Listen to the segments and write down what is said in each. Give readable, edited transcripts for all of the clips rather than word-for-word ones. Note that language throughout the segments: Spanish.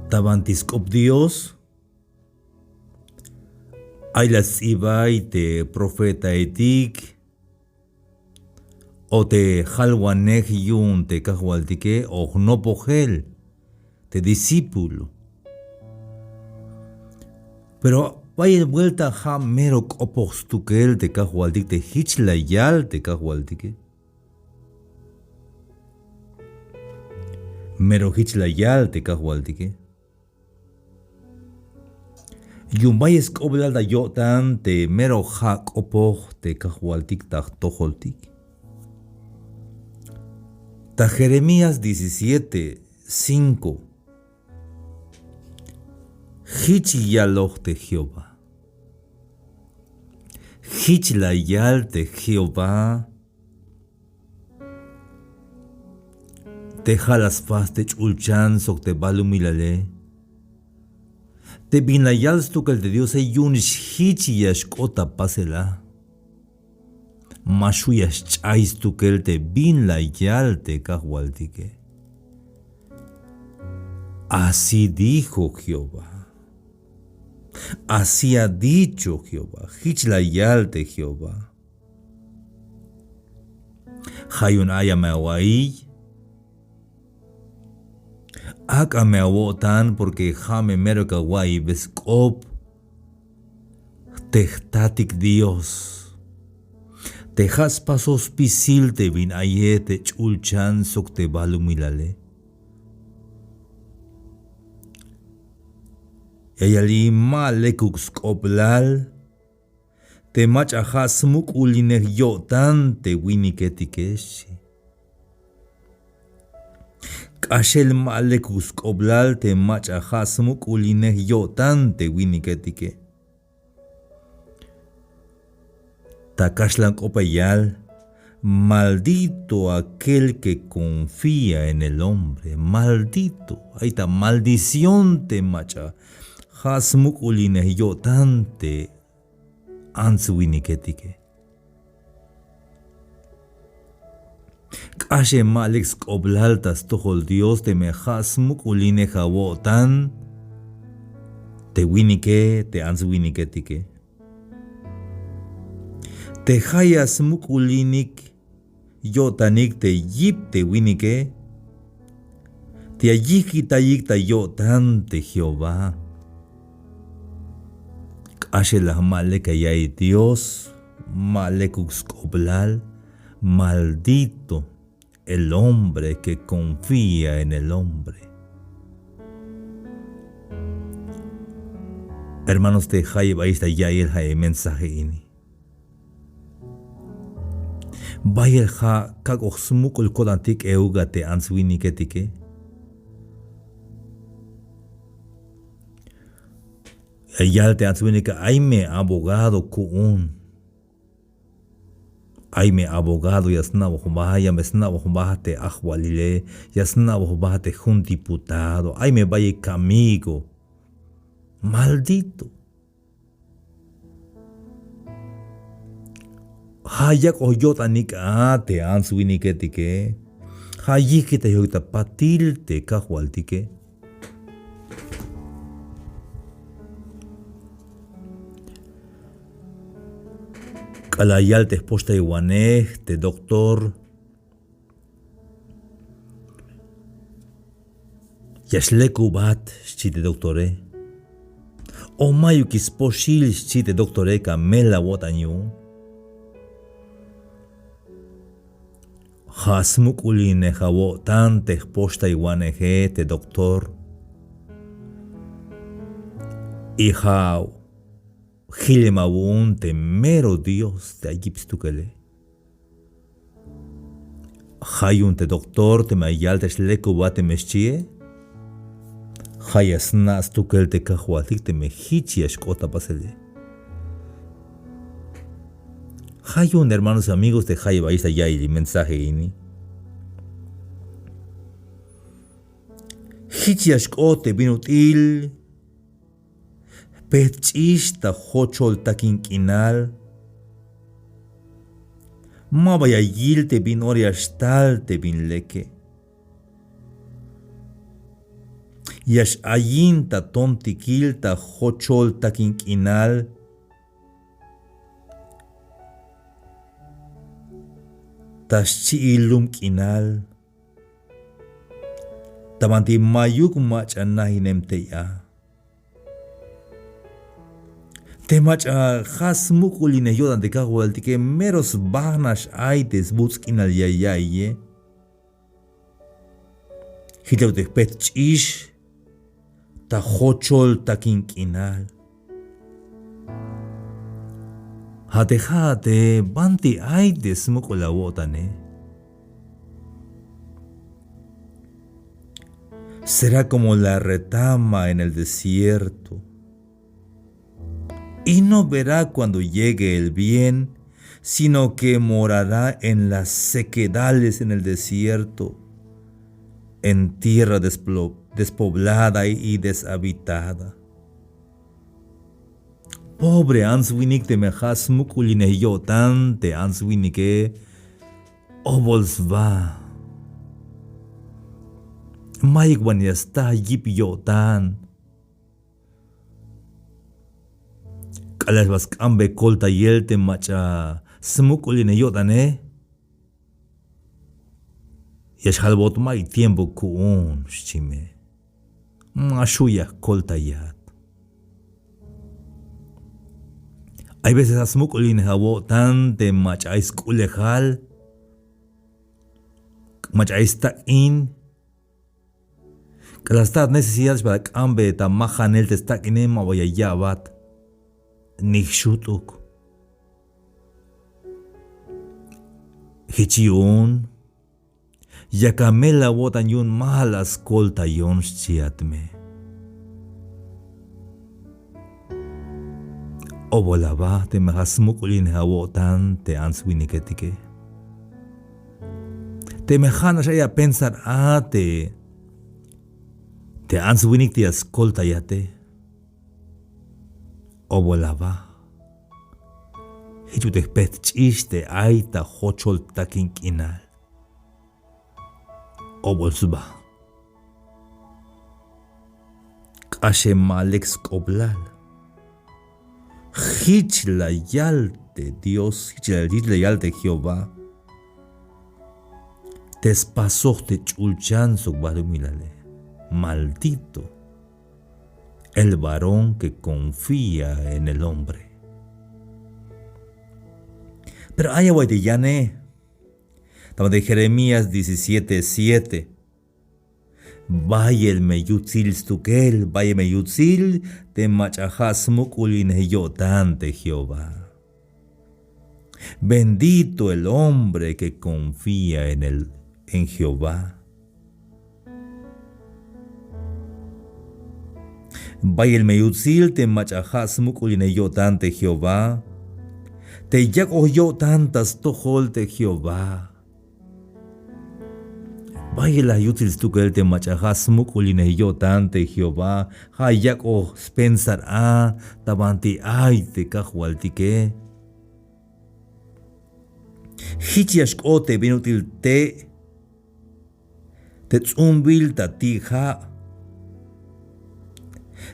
Tabantiscop Dios, hay las ibay te profeta etik, o te jalwanej yun te cajualtique, o no pogel, te discípulo. Pero vaya vuelta ja mero opostukel te cajualtic te hichlayal te cajualtique. Mero hichlayal te cajualtique. Yumbayes coblal da yotan te mero hak opoch te cajualtic ta tojoltic. Ta Jeremías 17:5. Hichiyaloch te Jehová. Hichlayal te Jehová. Te jalas faz te chulchan sok te balumilale. Te binayal stukal de Dios yunish hichiyash kota pasela. Mashuyash chais tukel te binlayal te cajualtique. Así dijo Jehová. Así ha dicho Jehová. Hichlayal te Jehová. Hayun ayamawai. Aka me awotan porque jame merkawai beskop tehtatik Dios. Tejas pasos pisil te bin ayete chulchan sok te balumilale. Yayali malekuk skoplal te machajas muk ulineh yotan te winiketikeshi. Ashel malekus koblal te machajasmuk ulineh yotan te winiketike. Takashlan kopayal, maldito aquel que confía en el hombre, maldito, ahí está, maldición te macha, hasmuk ulineh yotan te ans winiketike. Ashe malex oblaltas tojol Dios te mejas mukuline jawotan te winike te ans winiketike. Te hayas mukulinik yotanik te yip te winike. Te ayikita yikta yotan te Jehová. Ashe la maleka yay Dios malekux oblal. Maldito el hombre que confía en el hombre. Hermanos de Jaiba, ahí está ya el mensaje ini. Vaya el ja kagoxmuk el kodantik eugate answiniketike. El yal te answinika aime abogado kuun. Aime abogado yasnabo baja ya mesnabo baja te ajualile yasnabo baja te jun diputado aime vaya camigo maldito hayak oyotanik te answiniketike hayikita yoita patilte kajualtike. Alayal te esposta iguanej te doctor Yashleku bat chite doctore o mayu kisposhil chite doctore kamela wotanyu hasmukuline jawo tan te esposta iguanej te doctor hijao Gilemabun te mero Dios te ayipstukele. Hayun te doctor te mayal te shleku bate meschie. Hayasnas tukel te kajuatik te mehichi ashkota pasele. Hayun hermanos amigos de Jaiba está ya el mensaje ini. Hichi ashkote binutil. Pechista hochol takinkinal. Mabaya yilte bin oriastal te bin leke. Yash ayinta tontikilta jocholta quinquinal. Tashchiilum quinal. Tamanti mayuk machanahinemteya. Temacha has mukuline yodan de kahualti que meros bagnash aites butskinal yayaye. Hitler de petchish. Ta jochol ta quinquinal. Jate banti aites mukulawotane. Será como la retama en el desierto. Y no verá cuando llegue el bien, sino que morará en las sequedales en el desierto, en tierra despoblada y deshabitada. Pobre answinik te mejas mukuline yotan te answinike obolsva. Maigwan yasta yip yotan. Kalas kambe kolta yelte macha smukuline yotane. Yash halbot mai tiempo kuun shime. Mashuya kolta yat. Hay veces asmukuline hawotan te macha iskulejal. Macha in. Que las necesidades para cambe ta majanel te está inema voy a yabat. Nikshutuk. Hichiun. Yakamela botan yun malas kolta yon chiatme. Obolaba te mahasmukulin hawotan te answiniketike. Te mejana ya pensar te answinik te ascolta yate. Obolaba. Hichu te petchiste aita hochol takinkinal. Obolsuba. Kashe malex koblal. Hich la yalte Dios, hich la yalte Jehová. Tespasochte chulchan milale. Maldito el varón que confía en el hombre. Pero hay agua de Yané. Estamos de Jeremías 17:7. Vaya el meyutzil stukel, vaya meyutzil, te machahas mukulin yotante Jehová. Bendito el hombre que confía en Jehová. Vaya el meyutzil, te machahas mukulin yotante Jehová. Te yago yo tantas tojolte Jehová. Vaya la yutil stukel te machahas mukuline yo tante Jehová. Hayak pensar tabanti te kahualtike. Hichiashkote binutil te tzumbil tatija.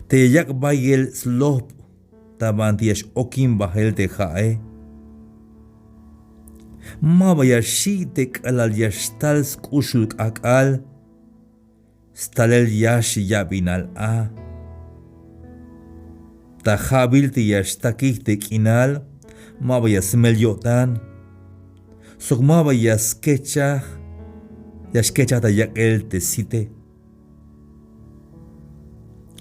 Te yak bayel slop tabanti okim bahel te jae. Mabaya shitek alal yashtal skushulk akal. Stalel yash yabinal Tahabil te yashtakik te kinal. Mabaya smel yotan. Sok mabaya skechah. Yashkecha ta yakel te site.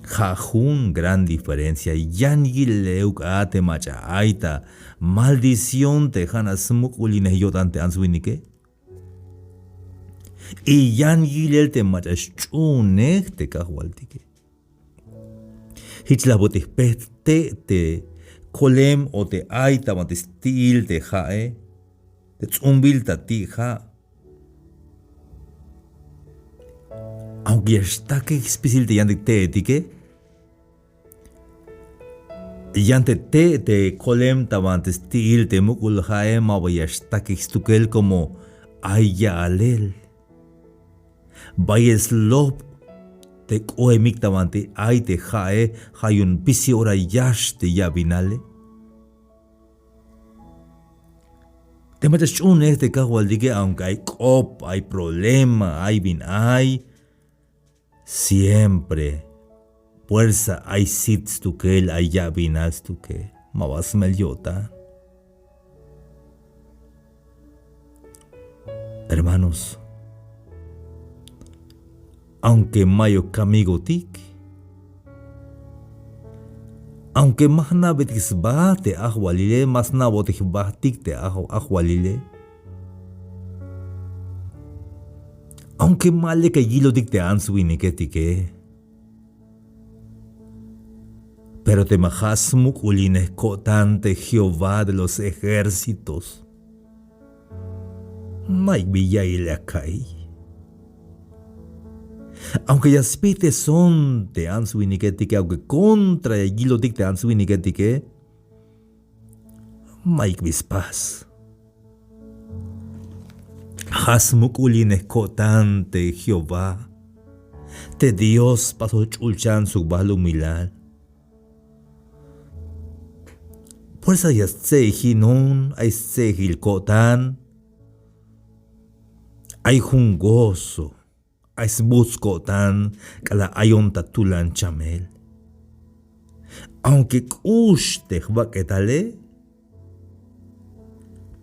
Jajun gran diferencia. Yangi leuk ate macha aita. Maldición te janas mukuline yotante answinike. Y yangi lel te macha chunek te kahualtike. Hichla botes peste te kolem o te aita matistil te jae. Te tzumbil ta tija. Aunque está que especial te yande te etique. Yante te kolem tabantes til te mukul jaema vaya está que estukel como aya alel. Vaya slop te koe miktamante ay te jae hayun pisi ora yash te yabinale. Te metes un este cahualdique aunque hay cop, hay problema, hay bin hay. Siempre. Fuerza hay sits tu que el hay yabinals tu que. Mabas meliota. Hermanos. Aunque mayo camigo tik. Aunque más nabetis ba te ahualile, más nabotis ba tik te ahualile. Aunque male que yilo dik te answini que tique. Pero te majas muculines cotante Jehová de los ejércitos. Mai villa y la caí. Aunque ya spite son te answini que tique, aunque contra el yilo dik te answini que tique. Mai vispas. Hasmukulines cotante Jehová. Te Dios pasó chulchan su balu milal. Fuerza ya se hinun, hay se hilcotan. Hay jungoso, hay buscotan, cala ayon tatulan chamel. Aunque kushte vaquetale,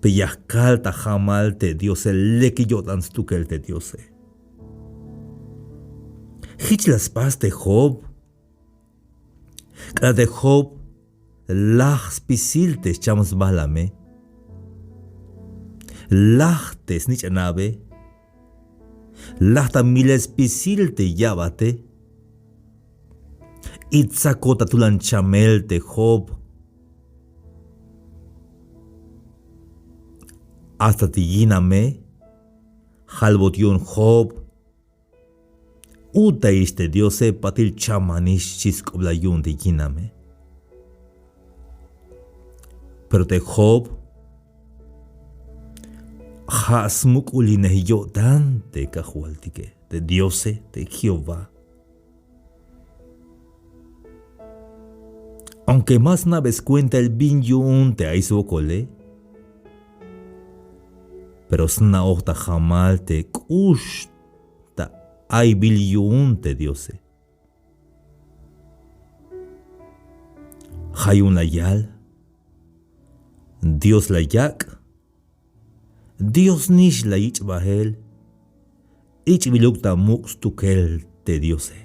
peyascal tajamal te Dios el lequillotan stukel te Dios. Hich las paz de Job, cada de Job, las pisiltes chamos balame, lachtes nicht nave, lachta miles pisilte yabate, itzakota tulan chamel te Job, hasta tiyiname, halbotion Job, utaiste Diose patil chamanish chiskoblayun tiyiname. Pero te Job, hasmuk uline yo dante cajualtique, de Diose, de Jehová. Aunque más naves cuenta el binyun te aizocole, pero sna ota jamal te kushta ay bilyun te Diose. Hayun la yal, Dios la yak, Dios nish la ich bahel, ich bilukta mux tukel te Diose.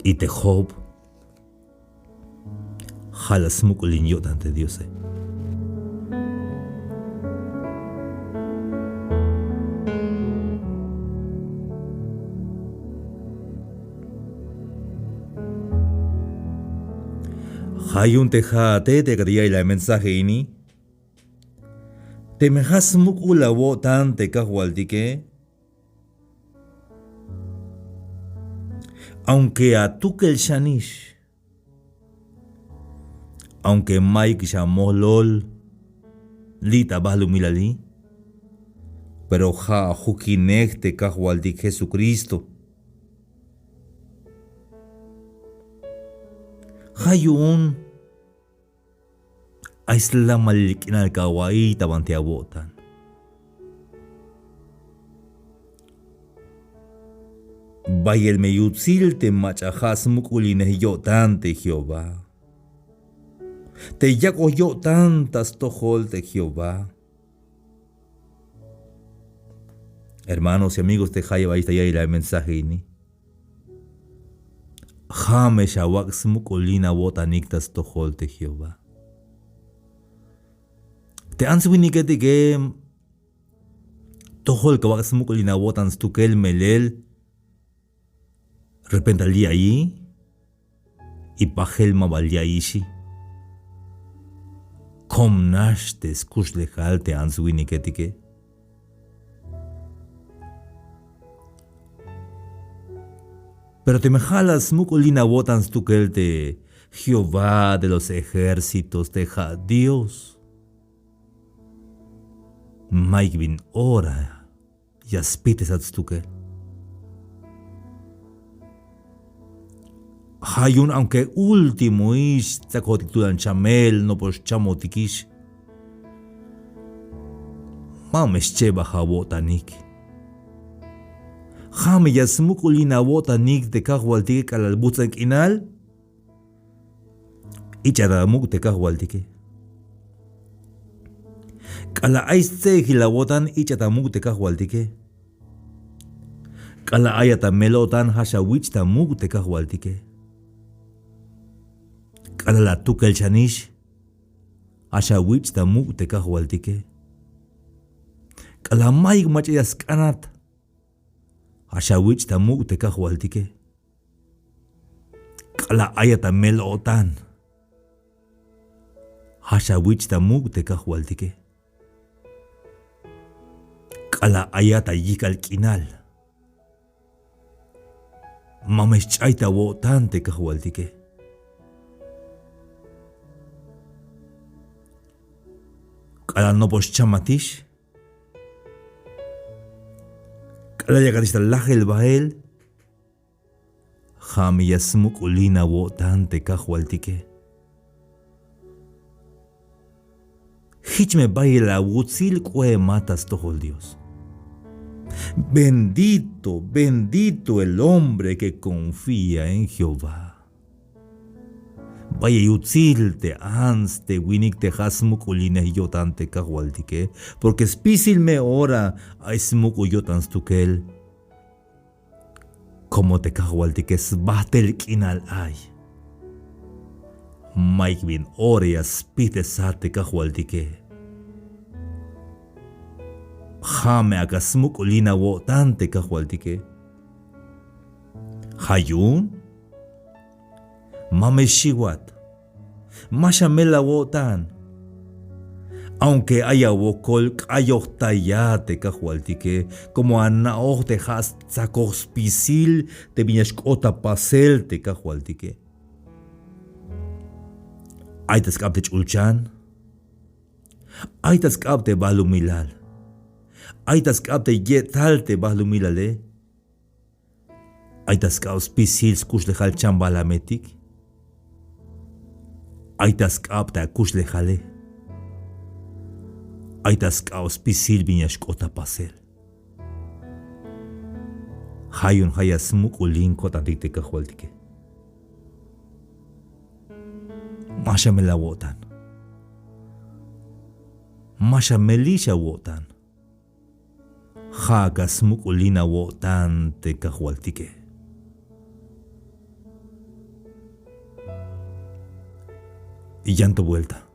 Y te Job, jalas mukulin yotan te Diose. Hayun tejate te quería el mensaje ini. Te mejas mukula wotan te cajualtique. Aunque a tukel shanish. Aunque Mike llamó lol. Lita balu milali. Pero ja jukinek te cajualtique Jesucristo. Hayun aisla malikin al kawaii tabante abotan. Bayel meyutzil te machajas mukulines yo tante Jehová. Te yaco yo tantas tojol de Jehová. Hermanos y amigos de Jaya ya el mensaje ini. Jame shawax mukolina botanictas tojol de Jehová. Te answinike que tojol kawax mukolina botans tukel melel. Repentalía ahí y pajel mabalya ishi. Kom nashtes kushlejal te answinike que. Pero te me jalas mucolina botans tukel de Jehová de los ejércitos deja Dios. Mike bin ora, ya spites at tukel. Hayun aunque último ish tzakotitulan chamel no pues chamotikish. Mames cheba jabotanik. Jame yasmukulina botanik de kahwaltike kalalbutzak inal. Ichadamuk de kahwaltike. Kala aiste hilabotan ichatamuk de kahwaltike. Kala ayata melotan hashawich tamuk de kahwaltike. Kala la tukel chanish hashawich tamuk de kahwaltike. Kala maik machayas kanat hashawich tamuk de kahwaltike. Kala ayata melotan hashawich tamuk de kahwaltike. Kala ayata yikal kinal mames chaita wotan te kahwaltike. Kala no pos chamatish. Kala yagadista lajel bael. Jami yasmuk ulina wotan te kahwaltike. Hichme baila wutzil kue matas tohol Dios. Bendito, bendito el hombre que confía en Jehová. Vaya yutzil te ans te winik te hasmuk ulina yotan te kahwaltike, porque spisil me ora a smuk uyotans tukel. Como te kahwaltike sbatel kinal ay. Mike bin ore a spite sa te kahwaltike. Jame agasmuk ulina wotan te kahwaltike. Hayun mame shiwat mashamela wotan. Aunque haya wokol kayohtaya te kahwaltike, como anaoj te has tzakospisil te viñashkota pasel te kahwaltike. Aitas kapte chulchan, aitas kapte balumilal, aitas kapte yetalte balumilale, aitas kaus pisil skuslejal chambalametik, aitas kapte kuslejale, aitas kaus pisil viñashkota pasel. Hayun hayasmuk ulin kotatik te kahwaltike. Masha me la wotan. Masha melisha wotan. Hagas mukulina wotan te kahwaltike. Y llanto vuelta.